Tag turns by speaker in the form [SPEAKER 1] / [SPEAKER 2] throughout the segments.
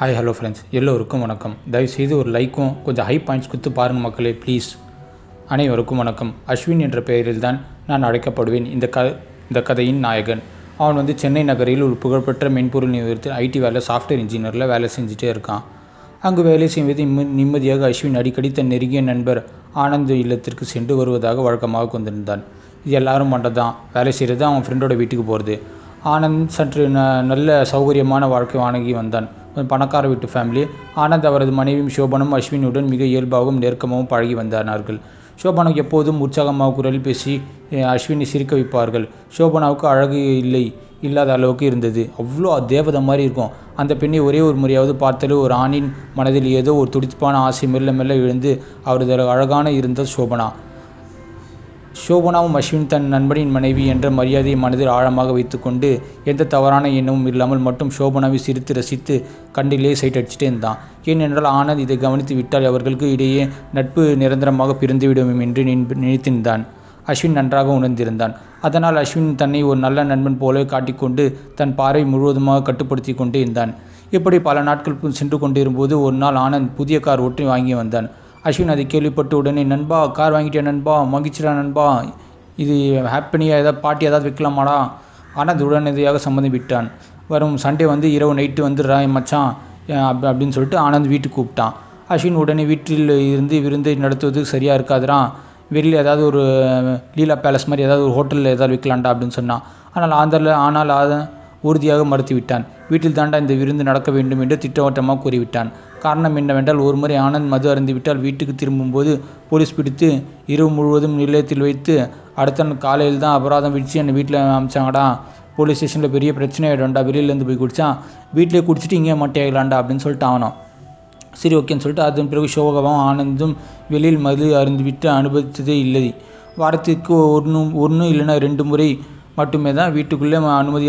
[SPEAKER 1] Hi hello friends, எல்லோருக்கும் வணக்கம். தயவுசெய்து ஒரு லைக்கும் கொஞ்சம் ஹை பாயிண்ட்ஸ் கொடுத்து பாருங்கள் மக்களே, ப்ளீஸ். அனைவருக்கும் வணக்கம். அஸ்வின் என்ற பெயரில் தான் நான் அழைக்கப்படுவேன். இந்த கதையின் நாயகன். அவன் சென்னை நகரில் ஒரு புகழ்பெற்ற மென்பொருள் நிறுவனத்தில் ஐடி வேலை சாஃப்ட்வேர் இன்ஜினியரில் வேலை செஞ்சுட்டே இருக்கான். அங்கு வேலை செய்வது நிம்மதியாக அஸ்வின் அடிக்கடி தன் நெருங்கிய நண்பர் ஆனந்த் இல்லத்திற்கு சென்று வருவதாக வழக்கமாக கொண்டிருந்தான். இது எல்லாரும் பண்ணுறதான், வேலை செய்கிறது, அவன் ஃப்ரெண்டோட வீட்டுக்கு போகிறது. ஆனந்த் சற்று நல்ல சௌகரியமான வாழ்க்கை வாங்கி வந்தான். பணக்கார வீட்டு ஃபேமிலி. ஆனந்த் அவரது மனைவியும் ஷோபனும் அஸ்வினுடன் மிக இயல்பாகவும் நெருக்கமாகவும் பழகி வந்தார்கள். ஷோபனாவுக்கு எப்போதும் உற்சாகமாக குரலில் பேசி அஸ்வினை சிரிக்க வைப்பார்கள். ஷோபனாவுக்கு அழகு இல்லாத அளவுக்கு இருந்தது. அவ்வளோ தேவதை மாதிரி இருக்கும். அந்த பெண்ணை ஒரே ஒரு முறையாவது பார்த்தாலே ஒரு ஆணின் மனதில் ஏதோ ஒரு துடிப்பான ஆசை மெல்ல மெல்ல எழுந்து அவரது அழகான இருந்த ஷோபனாவும் அஸ்வின் தன் நண்பனின் மனைவி என்ற மரியாதையை மனதில் ஆழமாக வைத்துக்கொண்டு எந்த தவறான எண்ணமும் இல்லாமல் மட்டும் ஷோபனாவை சிரித்து ரசித்து கண்டிலே சைட் அடிச்சுட்டே இருந்தான். ஏனென்றால் ஆனந்த் இதை கவனித்து விட்டால் அவர்களுக்கு இடையே நட்பு நிரந்தரமாக பிரிந்துவிடும் என்று நினைத்திருந்தான். அஸ்வின் நன்றாக உணர்ந்திருந்தான். அதனால் அஸ்வின் தன்னை ஒரு நல்ல நண்பன் போல காட்டிக்கொண்டு தன் பார்வை முழுவதுமாக கட்டுப்படுத்தி கொண்டே இருந்தான். இப்படி பல நாட்கள் சென்று கொண்டிருக்கும்போது ஒரு நாள் ஆனந்த் புதிய கார் ஓட்டி வாங்கி வந்தான். அஸ்வின் அதை கேள்விப்பட்டு உடனே, நண்பா கார் வாங்கிட்டேன் நண்பா, மகிழ்ச்சிடா நண்பா, இது ஹாப்பினியாக ஏதாவது பார்ட்டி ஏதாவது வைக்கலாமாடா? ஆனந்த் உடனடியாக சம்மதம் விட்டான். வரும் சண்டே இரவு நைட்டு வந்துடுறா மச்சான் அப்படின்னு சொல்லிட்டு ஆனந்த் வீட்டுக்கு கூப்பிட்டான். அஸ்வின் உடனே வீட்டில் இருந்து விருந்தை நடத்துவதுக்கு சரியாக இருக்காதுறான், வெளியில் ஏதாவது ஒரு லீலா பேலஸ் மாதிரி ஏதாவது ஒரு ஹோட்டலில் ஏதாவது வைக்கலான்டா அப்படின்னு சொன்னான். ஆனால் உறுதியாக மறுத்து விட்டான். வீட்டில் தாண்டா இந்த விருந்து நடக்க வேண்டும் என்று திட்டவட்டமாக கூறிவிட்டான். காரணம் என்னவென்றால், ஒரு முறை ஆனந்த் மது அருந்திவிட்டால் வீட்டுக்கு திரும்பும்போது போலீஸ் பிடித்து இரவு முழுவதும் நிலையத்தில் வைத்து அடுத்த நாள் காலையில் தான் அபராதம் விடிச்சு என்னை வீட்டில் அமிச்சாங்கடா. போலீஸ் ஸ்டேஷனில் பெரிய பிரச்சனை ஆகிடும்டா, வெளியிலேருந்து போய் குடித்தான், வீட்டிலே குடிச்சிட்டு இங்கே மாட்டியாகலாண்டா அப்படின்னு சொல்லிட்டு ஆகணும். சரி ஓகேன்னு சொல்லிட்டு அதன் பிறகு ஷோகாவும் ஆனந்தும் வெளியில் மது அருந்திவிட்டு அனுபவித்ததே இல்லை. வாரத்திற்கு ஒன்று இல்லைன்னா 2 முறை மட்டுமே தான் வீட்டுக்குள்ளே அனுமதி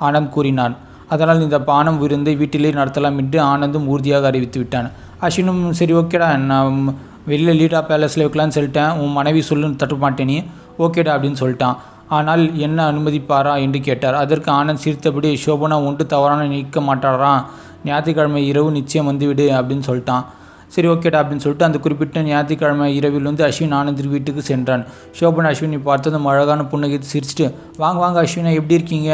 [SPEAKER 1] ஆனந்த் கூறினான். அதனால் இந்த பானம் விருந்தை வீட்டிலே நடத்தலாம் என்று ஆனந்தும் உறுதியாக அறிவித்து விட்டான். அஸ்வினும் சரி ஓகேடா, நான் வெளியில் லீலா பேலஸில் வைக்கலான்னு சொல்லிட்டேன், உன் மனைவி சொல்லுன்னு தட்ட மாட்டேனே, ஓகேடா அப்படின்னு சொல்லிட்டான். ஆனால் என்ன அனுமதிப்பாரா என்று கேட்டார். அதற்கு ஆனந்த் சிரித்தபடி, ஷோபனா ஒன்று தவறான நிற்க மாட்டாராம், ஞாயிற்றுக்கிழமை இரவு நிச்சயம் வந்துவிடு அப்படின்னு சொல்லிட்டான். சரி ஓகேடா அப்படின்னு சொல்லிட்டு அந்த குறிப்பிட்ட ஞாயிற்றுக்கிழமை இரவில் அஸ்வின் ஆனந்த் வீட்டுக்கு சென்றான். ஷோபனா அஸ்வினை பார்த்ததும் அழகான புன்னகைத்து சிரிச்சுட்டு, வாங்க அஸ்வினா எப்படி இருக்கீங்க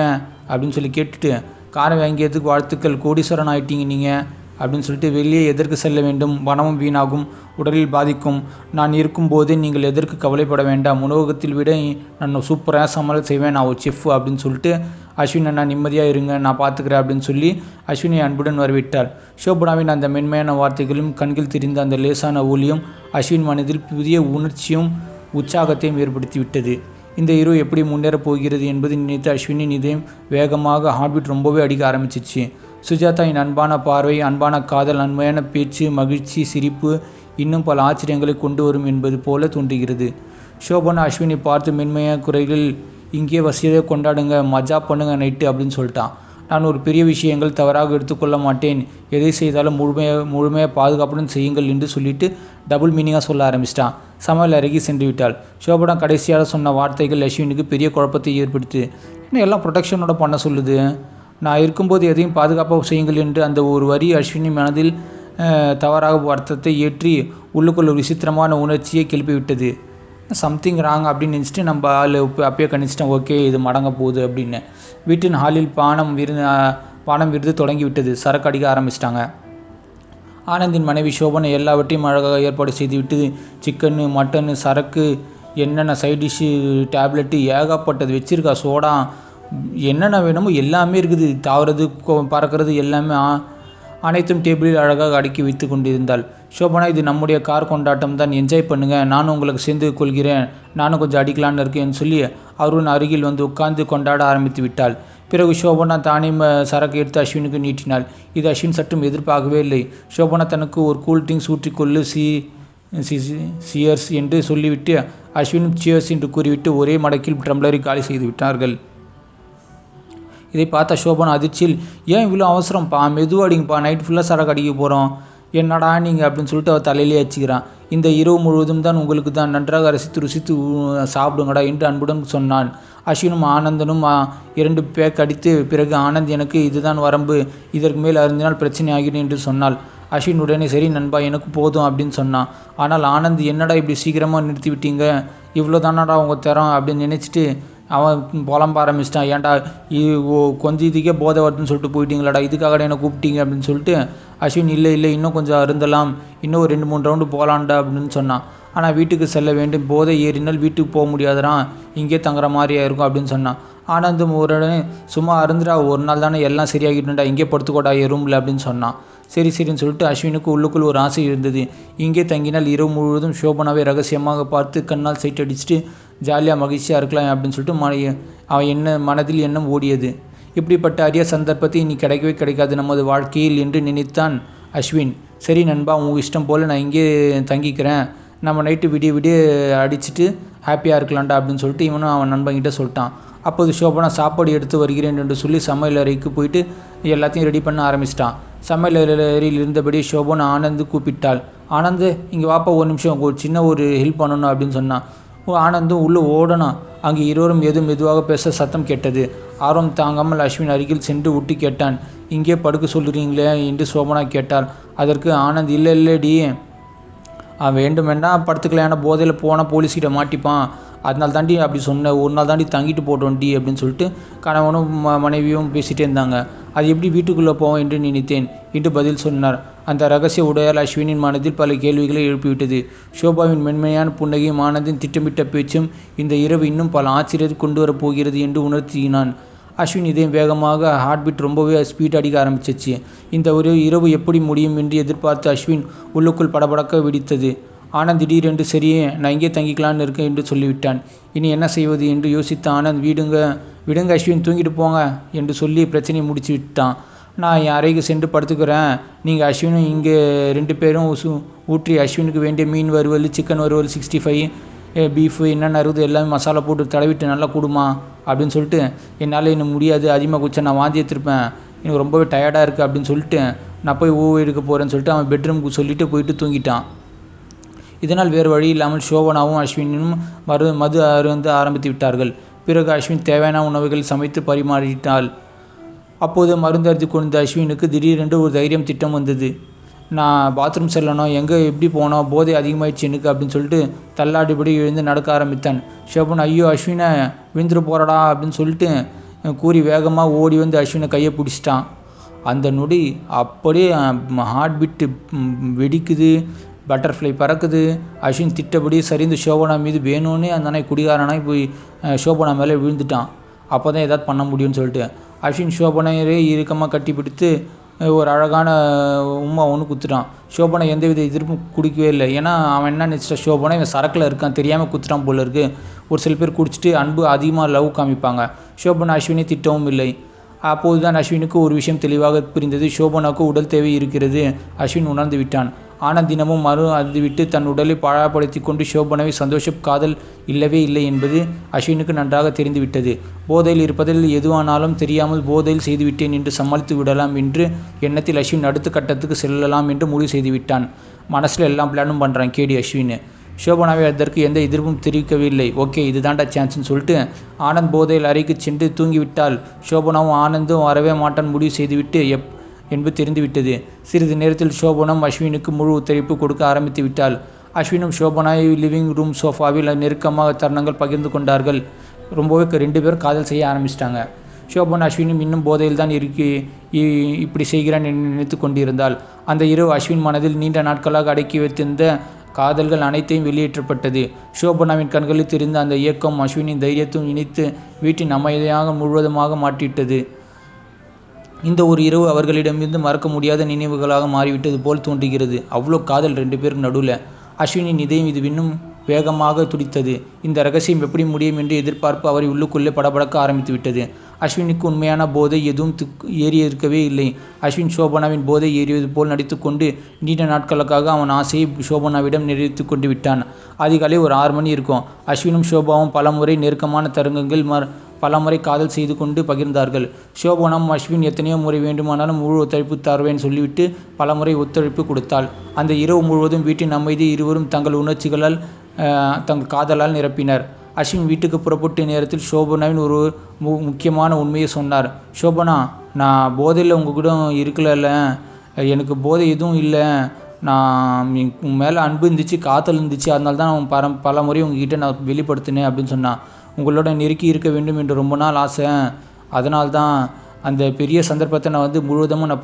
[SPEAKER 1] அப்படின்னு சொல்லி கேட்டுட்டு, காரை வாங்கியதுக்கு வாழ்த்துக்கள், கோடீஸ்வரன் ஆகிட்டீங்க நீங்கள் அப்படின்னு சொல்லிட்டு, வெளியே எதற்கு செல்ல வேண்டும், பணமும் வீணாகும், உடலில் பாதிக்கும், நான் இருக்கும்போதே நீங்கள் எதற்கு கவலைப்பட வேண்டாம், உணவகத்தில் விட நான் சூப்பராக சமையல் செய்வேன், நான் ஒரு செஃப் அப்படின்னு சொல்லிட்டு, அஸ்வின் அண்ணா நிம்மதியாக இருங்க, நான் பார்த்துக்கிறேன் அப்படின்னு சொல்லி அஸ்வினை அன்புடன் வரவிட்டாள். ஷோபனாவின் அந்த மென்மையான வார்த்தைகளும் கண்கள் தெரிந்த அந்த லேசான ஒளியும் அஸ்வின் மனதில் புதிய உணர்ச்சியும் உற்சாகத்தையும் ஏற்படுத்தி விட்டது. இந்த இரவு எப்படி முன்னேறப் போகிறது என்பது நினைத்து அஸ்வினின் இதயம் வேகமாக ஹார்ட்பீட் ரொம்பவே அடிக்க ஆரம்பிச்சிச்சு. சுஜாதாவின் அன்பான பார்வை, அன்பான காதல், அன்மையான பேச்சு, மகிழ்ச்சி, சிரிப்பு இன்னும் பல ஆச்சரியங்களை கொண்டு வரும் என்பது போல தோன்றுகிறது. ஷோபனா அஸ்வினை பார்த்து மென்மையான குறைகள், இங்கே வசதியாக கொண்டாடுங்க, மஜா பண்ணுங்க நைட்டு அப்படின்னு சொல்லிட்டான். நான் ஒரு பெரிய விஷயங்கள் தவறாக எடுத்துக்கொள்ள மாட்டேன், எதை செய்தாலும் முழுமையாக பாதுகாப்புடன் செய்யுங்கள் என்று சொல்லிட்டு டபுள் மீனிங்காக சொல்ல ஆரம்பிச்சிட்டான். சமையல் அருகே சென்று விட்டாள். ஷோபனா கடைசியாக சொன்ன வார்த்தைகள் அஸ்வினுக்கு பெரிய குழப்பத்தை ஏற்படுத்தி, இன்னும் எல்லாம் ப்ரொடெக்ஷனோட பண்ண சொல்லுது, நான் இருக்கும்போது எதையும் பாதுகாப்பாக செய்யுங்கள் என்று அந்த ஒரு வரி அஸ்வினின் மனதில் தவறாக அர்த்தத்தை ஏற்றி உள்ளுக்குள்ள ஒரு விசித்திரமான உணர்ச்சியை கிளப்பிவிட்டது. சம்திங் ராங் அப்படின்னு நினச்சிட்டு நம்ம ஆள் அப்பயே கணிச்சிட்டேன், ஓகே இது மடங்க போகுது அப்படின்னு. வீட்டின் ஹாலில் பானம் விருது தொடங்கிவிட்டது. சரக்கு அடிக்க ஆரம்பிச்சிட்டாங்க. ஆனந்தின் மனைவி ஷோபனை எல்லாவற்றையும் அழகாக ஏற்பாடு செய்துவிட்டு, சிக்கனு, மட்டனு, சரக்கு, என்னென்ன சைட் டிஷ்ஷு, டேப்லெட்டு ஏகப்பட்டது வச்சுருக்கா. சோடா, என்னென்ன வேணுமோ எல்லாமே இருக்குது. தாவறது பறக்கிறது எல்லாமே அனைத்தும் டேபிளில் அழகாக அடுக்கி வைத்து கொண்டிருந்தாள். ஷோபனா, இது நம்முடைய கார் கொண்டாட்டம் தான், என்ஜாய் பண்ணுங்கள், நானும் உங்களுக்கு சேர்ந்து கொள்கிறேன், நானும் கொஞ்சம் அடிக்கலான்னு இருக்கேன்னு சொல்லி அவருடன் அருகில் உட்கார்ந்து கொண்டாட ஆரம்பித்து விட்டாள். பிறகு ஷோபனா தானே சரக்கு எடுத்து அஸ்வினுக்கு நீட்டினாள். இது அஸ்வின் சற்றும் எதிர்பார்க்கவே இல்லை. ஷோபனா தனக்கு ஒரு கூல் ட்ரிங்க்ஸ் ஊற்றிக்கொள்ளு, சியர்ஸ் என்று சொல்லிவிட்டு அஸ்வினும் சியர்ஸ் என்று கூறிவிட்டு ஒரே மடக்கில் டம்ளரை காலி செய்து விட்டார்கள். இதை பார்த்த ஷோபனா அதிர்ச்சியில், ஏன் இவ்வளோ அவசரம்ப்பா, மெதுவாக அடிங்கப்பா, நைட் ஃபுல்லாக சரக்கு அடிக்க போகிறோம், என்னடா நீங்கள் அப்படின்னு சொல்லிட்டு அவள் தலையிலே வச்சுக்கிறான். இந்த இரவு முழுவதும் தான் உங்களுக்கு தான், நன்றாக ரசித்து ருசித்து சாப்பிடுங்கடா என்று அன்புடன் சொன்னான். அஸ்வினும் ஆனந்தனும் 2 பேக் அடித்து பிறகு, ஆனந்த் எனக்கு இதுதான் வரம்பு, இதற்கு மேல் அருந்தினால் பிரச்சனை ஆகிடும் என்று சொன்னாள். அஸ்வின் உடனே சரி நண்பா எனக்கு போதும் அப்படின்னு சொன்னான். ஆனால் ஆனந்த் என்னடா இப்படி சீக்கிரமாக நிறுத்தி விட்டீங்க, இவ்வளோ தானடா உங்கள் தரம் அப்படின்னு நினச்சிட்டு அவன் புலம்ப ஆரம்பிச்சிட்டான். ஏன்டா கொஞ்சம் இதுக்கே போதை வருதுன்னு சொல்லிட்டு போயிட்டீங்களாடா, இதுக்காகடா என்னை கூப்பிட்டீங்க அப்படின்னு சொல்லிட்டு அஸ்வின் இல்லை இன்னும் கொஞ்சம் அருந்தலாம், இன்னும் ஒரு 2-3 ரவுண்டு போகலான்டா அப்படின்னு சொன்னான். ஆனால் வீட்டுக்கு செல்ல வேண்டும், போதை ஏறினால் வீட்டுக்கு போக முடியாதுறான், இங்கே தங்குற மாதிரியா இருக்கும் அப்படின்னு சொன்னான். ஆனந்தும் உடனே சும்மா அருந்துடா, ஒரு நாள் தானே எல்லாம் சரியாகிட்டுண்டா, இங்கே படுத்துக்கோடா ரூமில் அப்படின்னு சொன்னான். சரின்னு சொல்லிட்டு அஸ்வினுக்கு உள்ளுக்குள் ஒரு ஆசை இருந்தது. இங்கே தங்கினால் இரவு முழுவதும் சோபனாவை ரகசியமாக பார்த்து கண்ணால் சைட் அடிச்சுட்டு ஜாலியாக மகிழ்ச்சியாக இருக்கலாம் அப்படின்னு சொல்லிட்டு அவன் மனதில் எண்ணம் ஓடியது. இப்படிப்பட்ட அரிய சந்தர்ப்பத்தை இனி கிடைக்கவே கிடைக்காது நமது வாழ்க்கையில் என்று நினைத்தான் அஸ்வின். சரி நண்பா, உங்கள் இஷ்டம் போல் நான் இங்கே தங்கிக்கிறேன், நம்ம நைட்டு விடிய அடிச்சுட்டு ஹாப்பியாக இருக்கலாம்டா அப்படின்னு சொல்லிட்டு இவனும் அவன் நண்பன்கிட்ட சொல்லிட்டான். அப்போது சோபனா சாப்பாடு எடுத்து வருகிறேன் என்று சொல்லி சமையல் அறைக்கு போயிட்டு எல்லாத்தையும் ரெடி பண்ண ஆரம்பிச்சிட்டான். சமையல் அறையில் இருந்தபடி சோபனா ஆனந்த் கூப்பிட்டாள். ஆனந்த் இங்கே வாப்பா, ஒரு நிமிஷம் ஒரு ஹெல்ப் பண்ணணும் அப்படின்னு சொன்னான். ஆனந்தும் உள்ளே ஓடணும். அங்கே இருவரும் மெதுவாக பேச சத்தம் கேட்டது. ஆர்வம் தாங்காமல் அஸ்வின் அருகில் சென்று விட்டு கேட்டான். இங்கே படுக்க சொல்கிறீங்களே என்று சோபனா கேட்டாள். அதற்கு ஆனந்த் இல்லைடி, வேண்டுமெண்டா படுத்துக்கலாம், ஏன்னா போதையில் போனால் போலீஸ்கிட்ட மாட்டிப்பான், அதனால தாண்டி அப்படி சொன்னேன், ஒரு நாள் தாண்டி தங்கிட்டு போட்டோம்டி அப்படின்னு சொல்லிட்டு கணவனும் மனைவியும் பேசிகிட்டே இருந்தாங்க. அது எப்படி வீட்டுக்குள்ளே போவோம் என்று நினைத்தேன் என்று பதில் சொன்னார். அந்த ரகசிய உடையால் அஸ்வினின் மனதில் பல கேள்விகளை எழுப்பிவிட்டது. ஷோபாவின் மென்மையான புன்னகையும் ஆனந்தின் திட்டமிட்ட பேச்சும் இந்த இரவு இன்னும் பல ஆச்சரியத்தை கொண்டு வரப் போகிறது என்று உணர்த்தினான். அஸ்வின் இதயம் வேகமாக ஹார்ட்பீட் ரொம்பவே ஸ்பீட் அடிக்க ஆரம்பிச்சிச்சு. இந்த ஒரு இரவு எப்படி முடியும் என்று எதிர்பார்த்து அஸ்வின் உள்ளுக்குள் படபடக்க வெடித்தது. ஆனந்த் திடீரென்று சரி நான் இங்கே தங்கிக்கலான்னு இருக்கேன் என்று சொல்லிவிட்டான். இனி என்ன செய்வது என்று யோசித்த ஆனந்த் விடுங்க அஸ்வின், தூங்கிட்டு போங்க என்று சொல்லி பிரச்சனையை முடிச்சு விட்டான். நான் என் அறைக்கு சென்று படுத்துக்கிறேன், நீங்கள் அஸ்வினும் இங்கே 2 பேரும் ஊற்றி அஸ்வினுக்கு வேண்டிய மீன் வறுவல், சிக்கன் வறுவல், 65 பீஃபு என்னென்ன இருக்குது எல்லாமே மசாலா போட்டு தடவிட்டு நல்லா கொடுமா அப்படின்னு சொல்லிட்டு, என்னால் இன்னும் முடியாது, அதிகமாக குச்சா நான் வாந்தி எடுத்துருப்பேன், எனக்கு ரொம்பவே டயர்டாக இருக்குது அப்படின்னு சொல்லிட்டு நான் போய் ஓய்வு எடுக்க போகிறேன்னு சொல்லிட்டு அவன் பெட்ரூமுக்கு சொல்லிவிட்டு போயிட்டு தூங்கிட்டான். இதனால் வேறு வழி இல்லாமல் சோபனாவும் அஸ்வினும் மது அருந்த ஆரம்பித்து விட்டார்கள். பிறகு அஸ்வின் தேவையான உணவுகள் சமைத்து பரிமாறிட்டாள். அப்போது மருந்தருந்தி கொண்ட அஸ்வினுக்கு திடீரென்று ஒரு தைரியம் திட்டம் வந்தது. நான் பாத்ரூம் செல்லணும், எப்படி போனோம், போதை அதிகமாகிடுச்சு எனக்கு அப்படின்னு சொல்லிட்டு தள்ளாடிபடி எழுந்து நடக்க ஆரம்பித்தான். சோபன் ஐயோ அஸ்வினை விழுந்துட்டு போகிறடா அப்படின்னு சொல்லிட்டு கூறி வேகமாக ஓடி வந்து அஸ்வினை கையை பிடிச்சிட்டான். அந்த நொடி அப்படியே ஹார்ட் பீட்டு வெடிக்குது, பட்டர்ஃப்ளை பறக்குது. அஸ்வின் திட்டபடி சரிந்து சோபனா மீது வேணும்னே அந்த நாய் குடிகாரனாய் போய் சோபனா மேலே விழுந்துட்டான். அப்போ தான் ஏதாவது பண்ண முடியும்னு சொல்லிட்டு அஸ்வின் சோபனையரே இறுக்கமாக கட்டி பிடித்து ஒரு அழகான உம்மா ஒன்று குத்துட்டான். சோபனை எந்தவித எதிர்ப்பும் குடிக்கவே இல்லை. ஏன்னா அவன் என்ன நினச்சிட்டா, சோபனை இவன் சரக்கில் இருக்கான், தெரியாமல் குத்துட்டான் போல இருக்குது. ஒரு சில பேர் குடிச்சிட்டு அன்பு அதிகமாக லவ் காமிப்பாங்க. சோபனா அஸ்வினை திட்டவும் இல்லை. அப்போது தான் அஸ்வினுக்கு ஒரு விஷயம் தெளிவாக புரிந்தது. சோபனாவுக்கு உடல் தேவை இருக்கிறது. அஸ்வின் உணர்ந்து விட்டான். ஆனந்த் தினமும் அருந்துவிட்டு தன் உடலை பாழாப்படுத்தி கொண்டு சோபனாவை சந்தோஷம் காதல் இல்லவே இல்லை என்பது அஸ்வினுக்கு நன்றாக தெரிந்துவிட்டது. போதையில் இருப்பதில் எதுவானாலும் தெரியாமல் போதையில் செய்துவிட்டேன் என்று சமாளித்து விடலாம் என்று எண்ணத்தில் அஸ்வின் அடுத்த கட்டத்துக்கு செல்லலாம் என்று முடிவு செய்துவிட்டான். மனசில் எல்லாம் பிளானும் பண்ணுறான் கேடி அஸ்வின். சோபனாவை அதற்கு எந்த எதிர்ப்பும் தெரிவிக்கவில்லை. ஓகே இதுதான்டா சான்ஸ்னு சொல்லிட்டு ஆனந்த் போதையில் அறைக்கு சென்று தூங்கிவிட்டால் சோபனாவும் ஆனந்தும் வரவே மாட்டான் முடிவு செய்துவிட்டு என்பது தெரிந்துவிட்டது. சிறிது நேரத்தில் சோபனம் அஸ்வினுக்கு முழு ஒத்துழைப்பு கொடுக்க ஆரம்பித்து விட்டாள். அஸ்வினும் சோபனாய் லிவிங் ரூம் சோஃபாவில் நெருக்கமாக தருணங்கள் பகிர்ந்து கொண்டார்கள். ரொம்பவே 2 பேரும் காதல் செய்ய ஆரம்பிச்சிட்டாங்க. சோபன் அஸ்வினும் இன்னும் போதையில் தான் இப்படி செய்கிறான் என்று நினைத்து கொண்டிருந்தாள். அந்த இரவு அஸ்வின் மனதில் நீண்ட நாட்களாக அடக்கி வைத்திருந்த காதல்கள் அனைத்தையும் வெளியேற்றப்பட்டது. சோபனாவின் கண்களில் தெரிந்த அந்த இயக்கம் அஸ்வினின் தைரியத்தும் இணைத்து வீட்டின் அமைதியாக முழுவதுமாக மாற்றிவிட்டது. இந்த ஒரு இரவு அவர்களிடமிருந்து மறக்க முடியாத நினைவுகளாக மாறிவிட்டது போல் தோன்றுகிறது. அவ்வளோ காதல் 2 பேருக்கு நடுவில். அஸ்வினின் இதயம் இது இன்னும் வேகமாக துடித்தது. இந்த ரகசியம் எப்படி முடியும் என்று எதிர்பார்ப்பு அவரை உள்ளுக்குள்ளே படபடக்க ஆரம்பித்து விட்டது. அஸ்வினுக்கு உண்மையான போதை எதுவும் ஏறியிருக்கவே இல்லை. அஸ்வின் சோபனாவின் போதை ஏறியது போல் நடித்து கொண்டு நீண்ட நாட்களுக்காக அவன் ஆசையை சோபனாவிடம் நிறைவேற்றி கொண்டு விட்டான். அதிகாலை ஒரு 6 மணி இருக்கும். அஸ்வினும் சோபாவும் பல முறை நெருக்கமான தருணங்கள் பலமுறை காதல் செய்து கொண்டு பகிர்ந்தார்கள். ஷோபனாவும் அஸ்வின் எத்தனையோ முறை வேண்டுமானாலும் முழு ஒத்துழைப்பு தருவேன் சொல்லிவிட்டு பலமுறை ஒத்துழைப்பு கொடுத்தாள். அந்த இரவு முழுவதும் வீட்டின் அமைதி இருவரும் தங்கள் உணர்ச்சிகளால் தங்கள் காதலால் நிரப்பினர். அஸ்வின் வீட்டுக்கு புறப்பட்ட நேரத்தில் ஷோபனாவின் ஒரு முக்கியமான உண்மையை சொன்னார். ஷோபனா, நான் போதையில் உங்கள் கூட இருக்கல, எனக்கு போதை எதுவும் இல்லை, நான் உன் மேலே அன்பு இருந்துச்சு, காதல் இருந்துச்சு, அதனால தான் நான் பல முறை உங்ககிட்ட நான் வெளிப்படுத்தினேன் அப்படின்னு சொன்னான். உங்களோட நெருக்கி இருக்க வேண்டும் என்று ரொம்ப நாள் ஆசை, அதனால்தான் அந்த பெரிய சந்தர்ப்பத்தை நான் முழுவதும் நான்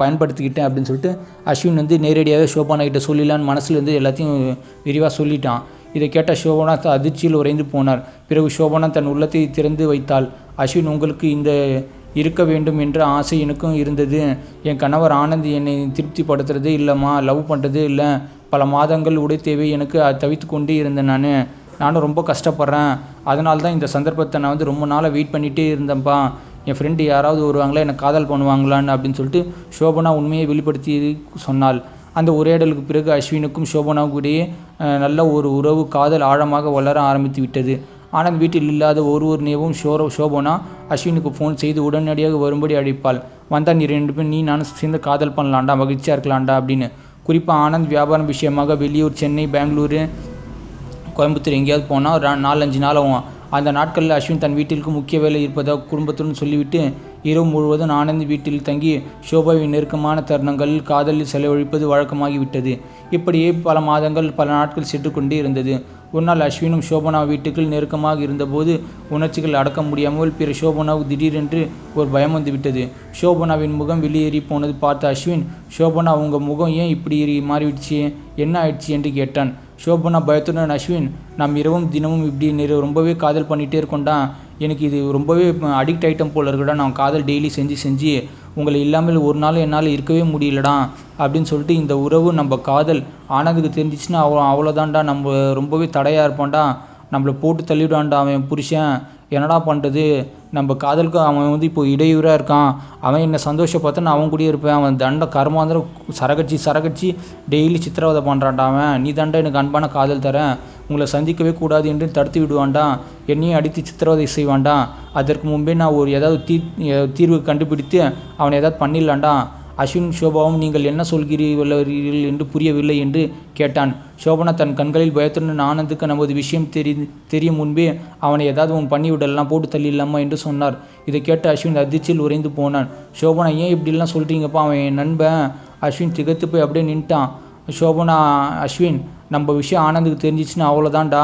[SPEAKER 1] பயன்படுத்திக்கிட்டேன் அப்படின்னு சொல்லிட்டு அஸ்வின் நேரடியாக ஷோபனா கிட்ட சொல்லிடலான்னு மனசுலேருந்து எல்லாத்தையும் விரிவாக சொல்லிட்டான். இதை கேட்ட ஷோபனா அதிர்ச்சியில் உறைந்து போனார். பிறகு ஷோபனா தன் உள்ளத்தை திறந்து வைத்தாள். அஸ்வின், உங்களுக்கு இந்த இருக்க வேண்டும் என்ற ஆசை எனக்கும் இருந்தது. என் கணவர் ஆனந்த் என்னை திருப்திப்படுத்துறதே இல்லைம்மா, லவ் பண்ணுறதே இல்லை. பல மாதங்கள் உடை தேவை எனக்கு தவித்து கொண்டே இருந்தேன். நானும் ரொம்ப கஷ்டப்படுறேன். அதனால தான் இந்த சந்தர்ப்பத்தை நான் ரொம்ப நாளாக வெயிட் பண்ணிகிட்டே இருந்தேன்ப்பா. என் ஃப்ரெண்டு யாராவது வருவாங்களா, என்னை காதல் பண்ணுவாங்களான்னு அப்படின்னு சொல்லிட்டு ஷோபனா உண்மையை வெளிப்படுத்தி சொன்னாள். அந்த உரையாடலுக்கு பிறகு அஸ்வினுக்கும் ஷோபனாவுக்கும் இடையே நல்ல ஒரு உறவு, காதல் ஆழமாக வளர ஆரம்பித்து விட்டது. ஆனந்த் வீட்டில் இல்லாத ஒரு நேரமும் ஷோபனா அஸ்வினுக்கு ஃபோன் செய்து உடனடியாக வரும்படி அழைப்பாள். வந்தால் நீ 2 பேரும் நீ நானும் சேர்ந்து காதல் பண்ணலாண்டா, மகிழ்ச்சியாக இருக்கலாண்டா அப்படின்னு. குறிப்பாக ஆனந்த் வியாபாரம் விஷயமாக வெளியூர், சென்னை, பெங்களூரு, கோயம்புத்தூர் எங்கேயாவது போனால் 4-5 நாள் ஆகும். அந்த நாட்களில் அஸ்வின் தன் வீட்டிற்கு முக்கிய வேலை இருப்பதாக குடும்பத்துடன் சொல்லிவிட்டு இரவு முழுவதும் ஆனந்த் வீட்டில் தங்கி ஷோபாவின் நெருக்கமான தருணங்களில் காதலில் செலவழிப்பது வழக்கமாகிவிட்டது. இப்படியே பல மாதங்கள், பல நாட்கள் சென்று கொண்டே இருந்தது. ஒரு நாள் அஸ்வினும் ஷோபனா வீட்டுக்குள் நெருக்கமாக இருந்தபோது உணர்ச்சிகள் அடக்க முடியாமல் பிற ஷோபனாவுக்கு திடீரென்று ஒரு பயம் வந்துவிட்டது. ஷோபனாவின் முகம் வெளியேறி போனது பார்த்த அஸ்வின், ஷோபனா, உங்கள் முகம் ஏன் இப்படி மாறிவிடுச்சு, என்ன ஆயிடுச்சு என்று கேட்டான். ஷோபனா பயத்துடன், அஸ்வின், நாம் இரவும் தினமும் இப்படி ரொம்பவே காதல் பண்ணிகிட்டே இருக்கோண்டா, எனக்கு இது ரொம்பவே அடிக்ட் ஐட்டம் போல் இருக்குடா, நான் காதல் டெய்லி செஞ்சு உங்களை இல்லாமல் ஒரு நாள் என்னால் இருக்கவே முடியலடா அப்படின்னு சொல்லிட்டு, இந்த உறவு நம்ம காதல் ஆனதுக்கு தெரிஞ்சிச்சுன்னா அவ்வளோதான்டா, நம்ம ரொம்பவே தடையாக இருப்போம்டா, நம்மளை போட்டு தள்ளிவிடான்டா அவன் புருஷன், என்னடா பண்ணுறது, நம்ம காதலுக்கு அவன் இப்போ இடையூறாக இருக்கான், அவன் என்னை சந்தோஷப்பட்டு நான் அவன் கூடயே இருப்பேன், அவன் தண்டை கர்மாந்திரம் சரகடிச்சு டெய்லி சித்திரவதை பண்ணுறான்டா, அவன் நீ தண்டை எனக்கு அன்பான காதல் தரேன், உங்களை சந்திக்கவே கூடாது என்று தடுத்து விடுவான்டா, என்னையும் அடித்து சித்திரவதை செய்வான்டா, அதற்கு முன்பே நான் ஏதாவது தீர்வு கண்டுபிடித்து அவனை ஏதாவது பண்ணிடலான்டா. அஸ்வின் ஷோபாவும் நீங்கள் என்ன சொல்கிறீர்கள் என்று புரியவில்லை என்று கேட்டான். ஷோபனா தன் கண்களில் பயத்துடன், ஆனந்துக்கு நமது விஷயம் தெரியும் முன்பே அவனை ஏதாவது பண்ணிவிடலாம், போட்டு தள்ளிடலாமா என்று சொன்னார். இதை கேட்ட அஸ்வின் அதிர்ச்சியில் உறைந்து போனான். ஷோபனா, ஏன் இப்படிலாம் சொல்கிறீங்கப்பா, அவன் என் நண்பன். அஸ்வின் திகைத்து போய் அப்படியே நின்ட்டான். ஷோபனா, அஸ்வின், நம்ம விஷயம் ஆனந்துக்கு தெரிஞ்சிச்சுன்னா அவ்வளோதான்டா,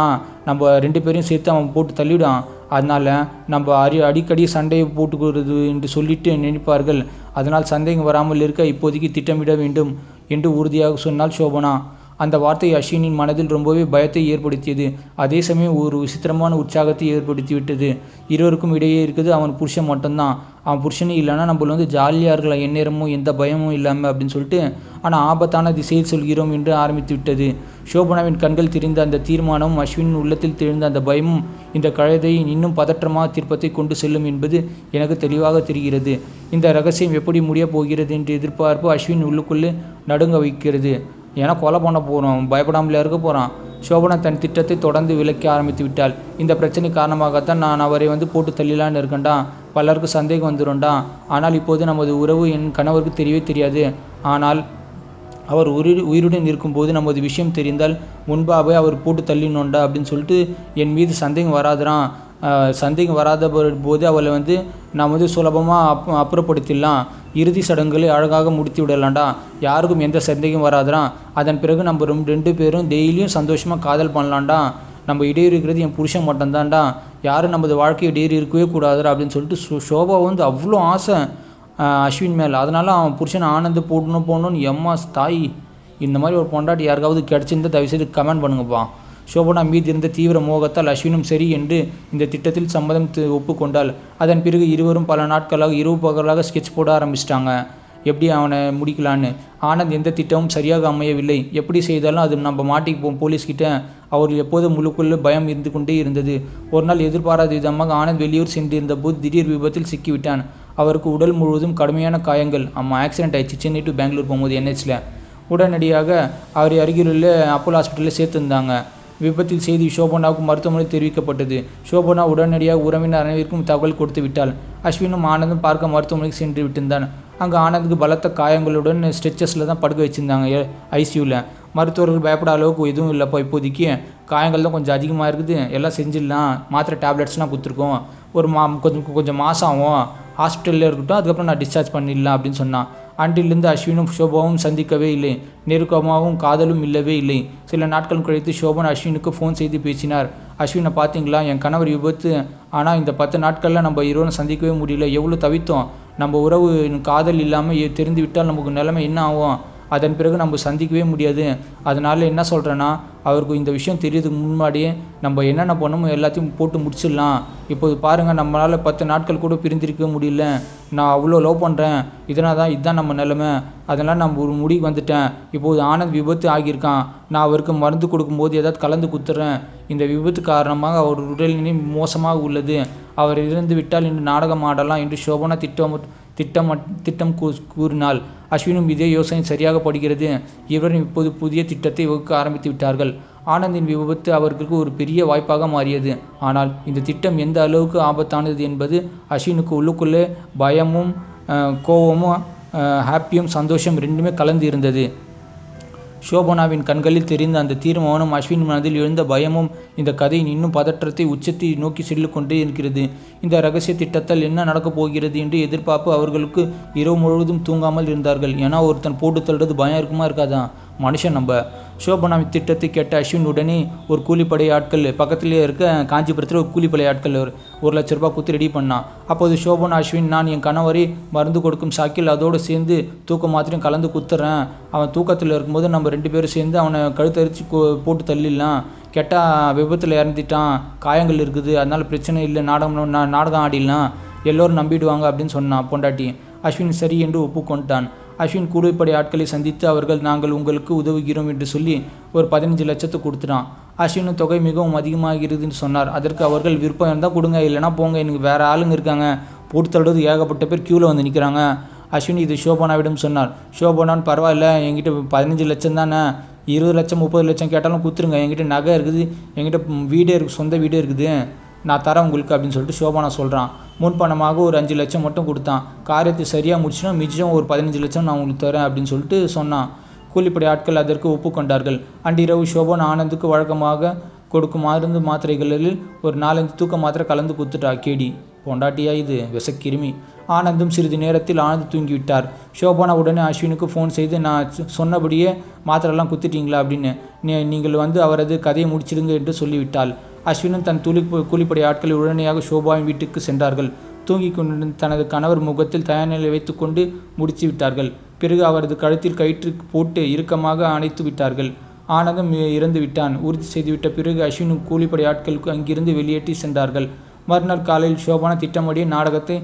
[SPEAKER 1] நம்ம 2 பேரையும் சேர்த்து அவன் போட்டு தள்ளிவிடான், அதனால் நம்ம அடிக்கடி சண்டையை போட்டுக்கிறது என்று சொல்லிட்டு நினைப்பார்கள், அதனால் சந்தேகம் வராமல் இருக்க இப்போதைக்கு திட்டமிட வேண்டும் என்று உறுதியாக சொன்னாள் ஷோபனா. அந்த வார்த்தை அஸ்வினின் மனதில் ரொம்பவே பயத்தை ஏற்படுத்தியது. அதே சமயம் ஒரு விசித்திரமான உற்சாகத்தை ஏற்படுத்திவிட்டது. இருவருக்கும் இடையே இருக்குது அவன் புருஷன் மட்டும்தான். அவன் புருஷனே இல்லைன்னா நம்மள ஜாலியாக இருக்கலாம், எந்நேரமும் எந்த பயமும் இல்லாமல் அப்படின்னு சொல்லிட்டு, ஆனால் ஆபத்தான திசையில் சொல்கிறோம் என்று ஆரம்பித்து விட்டது. ஷோபனாவின் கண்கள் திரிந்த அந்த தீர்மானமும் அஸ்வினின் உள்ளத்தில் தெரிந்த அந்த பயமும் இந்த கழுதையை இன்னும் பதற்றமாக திருப்பத்தை கொண்டு செல்லும் என்பது எனக்கு தெளிவாக தெரிகிறது. இந்த ரகசியம் எப்படி முடியப் போகிறது என்ற எதிர்பார்ப்பு அஸ்வின் உள்ளுக்குள்ளே நடுங்க வைக்கிறது. ஏன்னா கொலை பண்ண போகிறோம், பயப்படாமலே இருக்க போகிறான். ஷோபனா தன் திட்டத்தை தொடர்ந்து விளக்க ஆரம்பித்து விட்டாள். இந்த பிரச்சனை காரணமாகத்தான் நான் அவரை போட்டு தள்ளிலான்னு இருக்கேன்டா, பலருக்கு சந்தேகம் வந்துடும்டா, ஆனால் இப்போது நமது உறவு என் கணவருக்கு தெரியவே தெரியாது, ஆனால் அவர் உயிருடன் இருக்கும்போது நமது விஷயம் தெரிந்தால் முன்பாகவே அவர் போட்டு தள்ளினோண்டா அப்படின்னு சொல்லிட்டு என் மீது சந்தேகம் வராதுறான். சந்தேகம் வராத போது அவளை நாம் சுலபமாக அப்புறப்படுத்திடலாம், இறுதி சடங்குகளை அழகாக முடித்து விடலாம்டா, யாருக்கும் எந்த சந்தேகம் வராதுறான். அதன் பிறகு நம்ம 2 பேரும் டெய்லியும் சந்தோஷமாக காதல் பண்ணலாம்டா, நம்ம இடையூறு இருக்கிறது என் புருஷன் மட்டும்தான்டா, யாரும் நமது வாழ்க்கை இடையூறு இருக்கவே கூடாதுடா அப்படின்னு சொல்லிட்டு ஷோபா அவ்வளோ ஆசை அஸ்வின் மேலே. அதனால் அவன் புருஷனை ஆனந்து போடணும்னு எம்மா தாய், இந்த மாதிரி ஒரு பொண்டாட்டி யாருக்காவது கிடச்சிருந்தால் தயவுசெய்து கமெண்ட் பண்ணுங்கப்பா. ஷோபனா மீது இருந்த தீவிர மோகத்தால் அஸ்வினும் சரி என்று இந்த திட்டத்தில் சம்மதம் ஒப்புக்கொண்டாள். அதன் பிறகு இருவரும் பல நாட்களாக இரவு பகலாக ஸ்கெட்ச் போட ஆரம்பிச்சிட்டாங்க, எப்படி அவனை முடிக்கலான்னு. ஆனந்த் எந்த திட்டமும் சரியாக அமையவில்லை. எப்படி செய்தாலும் அது நம்ம மாட்டிப்போம் போலீஸ்கிட்ட. அவர்கள் எப்போதும் முழுக்குள்ள பயம் இருந்து கொண்டே இருந்தது. ஒரு நாள் எதிர்பாராத விதமாக ஆனந்த் வெளியூர் சென்றிருந்த போது திடீர் விபத்தில் சிக்கிவிட்டான். அவருக்கு உடல் முழுவதும் கடுமையான காயங்கள். ஆக்சிடென்ட் ஆயிடுச்சு, சென்னை டு பெங்களூர் போகும்போது NHல. உடனடியாக அவரை அருகிலுள்ள அப்போலோ ஹாஸ்பிட்டலில் சேர்த்துருந்தாங்க. விபத்தில் செய்தி சோபனாவுக்கு மருத்துவமனை தெரிவிக்கப்பட்டது. சோபனா உடனடியாக உறவினர் அனைவருக்கும் தகவல் கொடுத்து விட்டாள். அஸ்வினும் ஆனந்தும் பார்க்க மருத்துவமனைக்கு சென்று விட்டிருந்தான். அங்கே ஆனந்துக்கு பலத்த காயங்களுடன் ஸ்ட்ரெச்சஸில் தான் படுக்க வச்சுருந்தாங்க ஐசியூவில். மருத்துவர்கள் பயப்பட அளவுக்கு எதுவும் இல்லைப்பா, இப்போதைக்கு காயங்கள் தான் கொஞ்சம் அதிகமாக இருக்குது, எல்லாம் செஞ்சிடலாம், மாத்திரை டேப்லெட்ஸ்லாம் கொடுத்துருக்கோம், ஒரு கொஞ்சம் மாதம் ஆகும், ஹாஸ்பிட்டலில் இருக்கட்டும், அதுக்கப்புறம் நான் டிஸ்சார்ஜ் பண்ணிடலாம் அப்படின்னு சொன்னான். அன்றிலிருந்து அஸ்வினும் ஷோபாவும் சந்திக்கவே இல்லை. நெருக்கமாகவும் காதலும் இல்லவே இல்லை. சில நாட்கள் கழித்து ஷோபன் அஸ்வினுக்கு ஃபோன் செய்து பேசினார். அஸ்வினை பார்த்தீங்களா, என் கணவர் விபத்து, ஆனால் இந்த 10 நாட்களில் நம்ம இருவரும் சந்திக்கவே முடியல, எவ்வளோ தவித்தோம், நம்ம உறவு காதல் இல்லாமல் தெரிந்து விட்டால் நமக்கு நிலைமை என்ன ஆகும், அதன் பிறகு நம்ம சந்திக்கவே முடியாது. அதனால் என்ன சொல்கிறேன்னா, அவருக்கு இந்த விஷயம் தெரியறதுக்கு முன்னாடியே நம்ம என்னென்ன பண்ணணுமோ எல்லாத்தையும் போட்டு முடிச்சிடலாம். இப்போது பாருங்கள், நம்மளால் 10 நாட்கள் கூட பிரிந்திருக்க முடியல, நான் அவ்வளோ லவ் பண்ணுறேன், இதுதான் நம்ம நிலைமை, அதனால் நான் ஒரு முடிவுக்கு வந்துட்டேன். இப்போது ஆனந்த் விபத்து ஆகியிருக்கான், நான் அவருக்கு மருந்து கொடுக்கும்போது ஏதாவது கலந்து குத்துறேன், இந்த விபத்து காரணமாக அவர் உடல்நிலை மோசமாக உள்ளது, அவர் இறந்து விட்டால் இன்று நாடகம் ஆடலாம் என்று சோபனா திட்டம் கூறினாள். அஸ்வினும் இதே யோசனை சரியாக படுகிறது. இருவரும் இப்போது புதிய திட்டத்தை வகுக்க ஆரம்பித்து விட்டார்கள். ஆனந்தின் விபத்து அவர்களுக்கு ஒரு பெரிய வாய்ப்பாக மாறியது. ஆனால் இந்த திட்டம் எந்த அளவுக்கு ஆபத்தானது என்பது அஸ்வினுக்கு உள்ளுக்குள்ளே பயமும் கோபமும் ஹாப்பியும் சந்தோஷம் ரெண்டுமே கலந்து இருந்தது. சோபனாவின் கண்களில் தெரிந்த அந்த தீர்மானம் அஸ்வின் மனதில் எழுந்த பயமும் இந்த கதையின் இன்னும் பதற்றத்தை உச்சத்தை நோக்கி செல்லு கொண்டே இருக்கிறது. இந்த இரகசிய திட்டத்தால் என்ன நடக்கப் போகிறது என்று எதிர்பார்ப்பு அவர்களுக்கு இரவு முழுவதும் தூங்காமல் இருந்தார்கள். ஏன்னா ஒருத்தன் போட்டு தள்ளுறது பயம் இருக்குமா இருக்காதான், மனுஷன் நம்ம. சோபனாவின் திட்டத்தை கேட்ட அஸ்வின் உடனே ஒரு கூலிப்படை ஆட்கள் பக்கத்திலே இருக்க காஞ்சிபுரத்தில் ஒரு கூலிப்படை ஆட்கள் 1,00,000 ரூபாய் கொடுத்து ரெடி பண்ணான். அப்போது சோபனா அஸ்வின், நான் என் கணவரை மருந்து கொடுக்கும் சாக்கில் அதோடு சேர்ந்து தூக்க மாத்திரையும் கலந்து குத்துறேன், அவன் தூக்கத்தில் இருக்கும்போது நம்ம 2 பேரும் சேர்ந்து அவனை கழுத்தரிச்சு போட்டு தள்ளிடலாம், கெட்டால் விபத்தில் இறந்துட்டான், காயங்கள் இருக்குது, அதனால் பிரச்சனை இல்லை, நாடகம் ஆடிடலாம், எல்லோரும் நம்பிடுவாங்க அப்படின்னு சொன்னான் பொண்டாட்டி. அஸ்வின் சரி என்று ஒப்புக்கொண்டான். அஸ்வின் கூலிப்படை ஆட்களை சந்தித்து அவர்கள் நாங்கள் உங்களுக்கு உதவுகிறோம் என்று சொல்லி ஒரு 15 லட்சத்தை கொடுத்துட்டான். அஸ்வின் தொகை மிகவும் அதிகமாகிறதுன்னு சொன்னார். அதற்கு அவர்கள் விருப்பம் இருந்தால் கொடுங்க, இல்லைனா போங்க, எனக்கு வேறு ஆளுங்க இருக்காங்க, போட்டு தள்ளுறது ஏகப்பட்ட பேர் க்யூவில் வந்து நிற்கிறாங்க. அஸ்வின் இது சோபனாவிடம் சொன்னார். சோபனான், பரவாயில்ல, என்கிட்ட 15 லட்சம் தானே, 20 லட்சம் 30 லட்சம் கேட்டாலும் கொடுத்துருங்க, என்கிட்ட நகை இருக்குது, என்கிட்ட வீடே இருக்குது, சொந்த வீடே இருக்குது, நான் தரேன் உங்களுக்கு அப்படின்னு சொல்லிட்டு சோபனா சொல்கிறான். முன்பணமாக ஒரு 5 லட்சம் மட்டும் கொடுத்தான். காரியத்தை சரியாக முடிச்சுன்னா மிச்சம் ஒரு 15 லட்சம் நான் உங்களுக்கு தரேன் அப்படின்னு சொல்லிட்டு சொன்னான். கூலிப்படை ஆட்கள் அதற்கு ஒப்புக்கொண்டார்கள். அன்றிரவு சோபன் ஆனந்துக்கு வழக்கமாக கொடுக்கும் மருந்து மாத்திரைகளில் ஒரு 4-5 தூக்க மாத்திரை கலந்து கொடுத்துட்டா. கேடி பொண்டாட்டியா இது, விஷக்கிருமி. ஆனந்தும் சிறிது நேரத்தில் ஆனந்த் தூங்கிவிட்டார். சோபனா உடனே அஸ்வினுக்கு ஃபோன் செய்து, நான் சொன்னபடியே மாத்திரைலாம் குத்துட்டீங்களா அப்படின்னு, நீங்கள் அவரது கதையை முடிச்சிடுங்க என்று சொல்லிவிட்டாள். அஸ்வினும் தன் கூலிப்படை ஆட்களை உடனடியாக சோபாவின் வீட்டுக்கு சென்றார்கள். தூங்கிக் கொண்டிருந்த தனது கணவர் முகத்தில் தயார்நிலை வைத்து கொண்டு முடித்து விட்டார்கள். பிறகு அவரது கழுத்தில் கயிற்று போட்டு இறுக்கமாக அணைத்து விட்டார்கள். ஆனந்தம் இறந்து விட்டான் உறுதி செய்துவிட்ட பிறகு அஸ்வினும் கூலிப்படை ஆட்களுக்கு அங்கிருந்து வெளியேற்றி சென்றார்கள். மறுநாள் காலையில் சோபனா திட்டமிடிய நாடகத்தை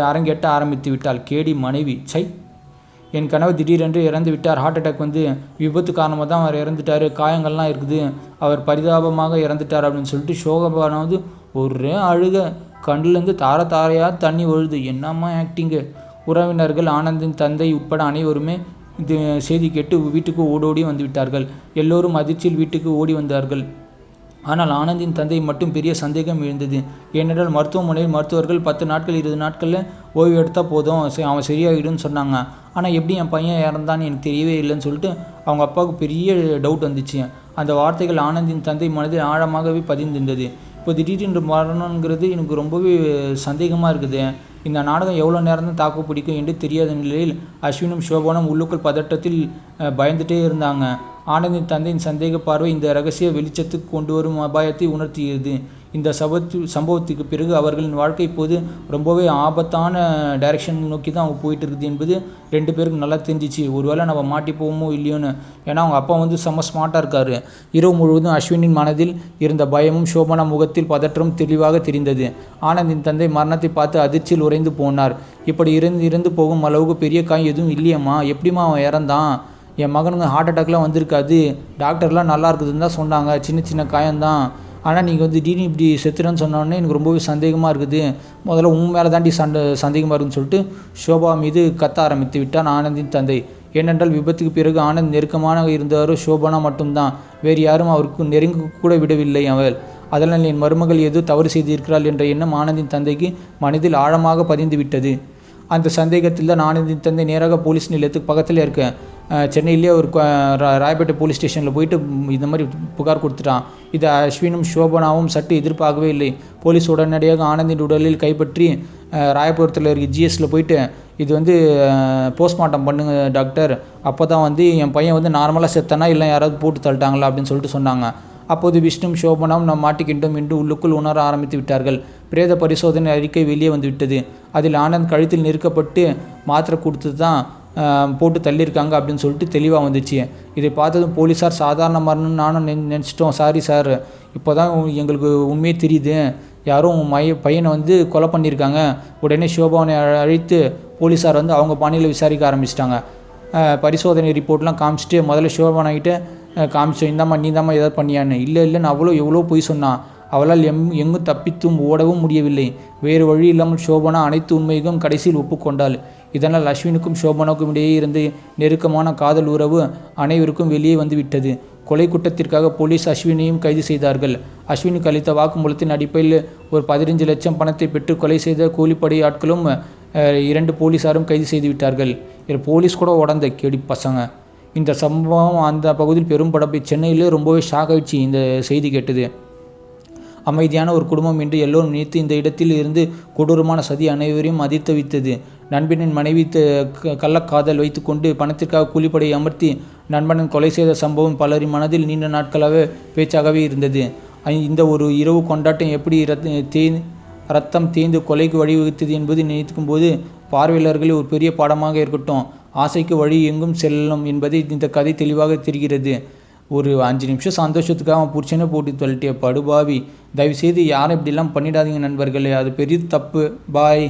[SPEAKER 1] அரங்கேற்ற ஆரம்பித்து விட்டாள். கேடி மனைவி, சை, என் கணவர் திடீரென்று இறந்து விட்டார், ஹார்ட் அட்டாக் வந்து, விபத்து காரணமாக தான் அவர் இறந்துட்டார், காயங்கள்லாம் இருக்குது, அவர் பரிதாபமாக இறந்துட்டார் அப்படின்னு சொல்லிட்டு சோகபானாவது ஒரே அழுக, கண்ணிலேருந்து தாரையாக தண்ணி ஒழுது. என்னம்மா ஆக்டிங்கு. உறவினர்கள் ஆனந்தின் தந்தை உட்பட அனைவருமே இது செய்தி கேட்டு வீட்டுக்கு ஓடோடி வந்து விட்டார்கள். எல்லோரும் அதிர்ச்சியில் வீட்டுக்கு ஓடி வந்தார்கள். ஆனால் ஆனந்தின் தந்தை மட்டும் பெரிய சந்தேகம் எழுந்தது. ஏனென்றால் மருத்துவமனையில் மருத்துவர்கள் 10 நாட்கள் 20 நாட்களில் ஓய்வு எடுத்தால் போதும், அவன் சரியாகிடும்னு சொன்னாங்க. ஆனால் எப்படி என் பையன் இறந்தான்னு எனக்கு தெரியவே இல்லைன்னு சொல்லிட்டு அவங்க அப்பாவுக்கு பெரிய டவுட் வந்துச்சு. அந்த வார்த்தைகள் ஆனந்தின் தந்தை மனதில் ஆழமாகவே பதிந்திருந்தது. இப்போ திடீரென்று மரணங்கிறது எனக்கு ரொம்பவே சந்தேகமாக இருக்குது. இந்த நாடகம் எவ்வளோ நேரம் தான் தாக்கு பிடிக்கும் என்று தெரியாத நிலையில் அஸ்வினும் சோபனும் உள்ளுக்குள் பதட்டத்தில் பயந்துட்டே இருந்தாங்க. ஆனந்தின் தந்தையின் சந்தேக பார்வை இந்த இரகசிய வெளிச்சத்துக்கு கொண்டு வரும் அபாயத்தை உணர்த்தியது. இந்த சம்பவத்துக்கு பிறகு அவர்களின் வாழ்க்கை இப்போது ரொம்பவே ஆபத்தான டைரக்ஷன் நோக்கி தான் அவங்க போயிட்டு இருக்குது என்பது 2 பேருக்கு நல்லா தெரிஞ்சிச்சு. ஒருவேளை நம்ம மாட்டி போவோமோ இல்லையோன்னு. ஏன்னா அவங்க அப்பா செம்ம ஸ்மார்ட்டாக இருக்கார். இரவு முழுவதும் அஸ்வினின் மனதில் இருந்த பயமும் சோபனா முகத்தில் பதற்றமும் தெளிவாக தெரிந்தது. ஆனந்தின் தந்தை மரணத்தை பார்த்து அதிர்ச்சியில் உறைந்து போனார். இப்படி இறந்து போகும் அளவுக்கு பெரிய காயம் எதுவும் இல்லையம்மா, எப்படிமா அவன் இறந்தான், என் மகனுக்கு ஹார்ட் அட்டாக்லாம் வந்திருக்காது, டாக்டர்லாம் நல்லா இருக்குதுன்னு தான் சொன்னாங்க, சின்ன சின்ன காயம்தான், ஆனால் நீங்கள் திடீர்னு இப்படி செத்துறேன்னு சொன்னோடனே எனக்கு ரொம்பவே சந்தேகமாக இருக்குது, முதல்ல உன் மேலே தாண்டி சந்தேகமாக இருக்குதுன்னு சொல்லிட்டு சோபா மீது கத்த ஆரம்பித்து விட்டான் ஆனந்தின் தந்தை. ஏனென்றால் விபத்துக்கு பிறகு ஆனந்த் நெருக்கமாக இருந்தவரோ சோபனா மட்டும்தான். வேறு யாரும் அவருக்கு நெருங்க கூட விடவில்லை அவள். அதனால் என் மருமகள் ஏதோ தவறு செய்திருக்கிறாள் என்ற எண்ணம் ஆனந்தின் தந்தைக்கு மனதில் ஆழமாக பதிந்து விட்டது. அந்த சந்தேகத்தில் தான் ஆனந்தின் தந்தை நேராக போலீஸ் நிலையத்துக்கு பக்கத்தில் இருக்க சென்னையிலே ஒரு ராயப்பேட்டை போலீஸ் ஸ்டேஷனில் போயிட்டு இந்த மாதிரி புகார் கொடுத்துட்டான். இது அஸ்வினும் சோபனாவும் சற்று எதிர்பார்க்கவே இல்லை. போலீஸ் உடனடியாக ஆனந்தின் உடலில் கைப்பற்றி ராயபுரத்தில் இருக்க ஜிஎஸ்சில் போயிட்டு இது போஸ்ட்மார்ட்டம் பண்ணுங்க டாக்டர், அப்போ தான் என் பையன் நார்மலாக செத்தானா இல்லை யாராவது போட்டு தள்ளிட்டாங்களா அப்படின்னு சொல்லிட்டு சொன்னாங்க. அப்போது விஷ்ணும் சோபனாவும் நாம் மாட்டிக்கிட்டோம் என்று உள்ளுக்குள் உணர ஆரம்பித்து விட்டார்கள். பிரேத பரிசோதனை அறிக்கை வெளியே வந்துவிட்டது. அதில் ஆனந்த் கழுத்தில் நெருக்கப்பட்டு மாத்திரை கொடுத்து தான் போட்டு தள்ளியிருக்காங்க அப்படின்னு சொல்லிட்டு தெளிவாக வந்துச்சு. இதை பார்த்ததும் போலீஸார் சாதாரண மரணம்னு நானும் நினச்சிட்டோம், சாரி சார், இப்போ தான் எங்களுக்கு உண்மையே தெரியுது, யாரும் பையனை கொலை பண்ணியிருக்காங்க. உடனே சோபாவை அழைத்து போலீஸார் அவங்க பாணியில் விசாரிக்க ஆரம்பிச்சிட்டாங்க. பரிசோதனை ரிப்போர்ட்லாம் காமிச்சிட்டு முதல்ல சோபானாகிட்ட காமிச்சோம், இந்தாம்மா நீ தாம்மா ஏதாவது பண்ணியான்னு. இல்லை இல்லைன்னு எவ்வளோ பொய் சொன்னான். அவளால் எங்கும் தப்பித்தும் ஓடவும் முடியவில்லை. வேறு வழி இல்லாமல் சோபனா அனைத்து உண்மையும் கடைசியில் ஒப்புக்கொண்டாள். இதனால் அஸ்வினுக்கும் சோபனாவுக்கும் இடையே இருந்த நெருக்கமான காதல் உறவு அனைவருக்கும் வெளியே வந்துவிட்டது. கொலை குற்றத்திற்காக போலீஸ் அஸ்வினையும் கைது செய்தார்கள். அஸ்வினுக்கு அளித்த வாக்குமூலத்தின் அடிப்படையில் ஒரு 15 லட்சம் பணத்தை பெற்று கொலை செய்த கூலிப்படை ஆட்களும் 2 போலீஸாரும் கைது செய்து விட்டார்கள். இதில் போலீஸ் கூட உடந்த கேடி பசங்க. இந்த சம்பவம் அந்த பகுதியில் பெரும் படப்பை. சென்னையிலே ரொம்பவே ஷாக் ஆயிடுச்சு இந்த செய்தி கேட்டது. அமைதியான ஒரு குடும்பம் என்று எல்லோரும் நினைத்து இந்த இடத்தில் இருந்து கொடூரமான சதி அனைவரையும் அதிர்த்த வைத்தது. நண்பனின் மனைவி கள்ளக்காதல் வைத்துக்கொண்டு பணத்திற்காக கூலிப்படையை அமர்த்தி நண்பனின் கொலை செய்த சம்பவம் பலரின் மனதில் நீண்ட நாட்களாகவே பேச்சாகவே இருந்தது. இந்த ஒரு இரவு கொண்டாட்டம் எப்படி ரத்தம் தேய்ந்து கொலைக்கு வழிவகுத்தது என்பது நினைக்கும் போது பார்வையாளர்களே ஒரு பெரிய பாடமாக இருக்கட்டும். ஆசைக்கு வழி எங்கும் செல்லும் என்பதை இந்த கதை தெளிவாக தெரிகிறது. ஒரு 5 நிமிஷம் சந்தோஷத்துக்காக அவன் புருஷனை போட்டு தள்ளிட்டே படுபாவி. தயவுசெய்து யாரும் இப்படிலாம் பண்ணிடாதீங்க நண்பர்களே, அது பெரிய தப்பு. பாய்.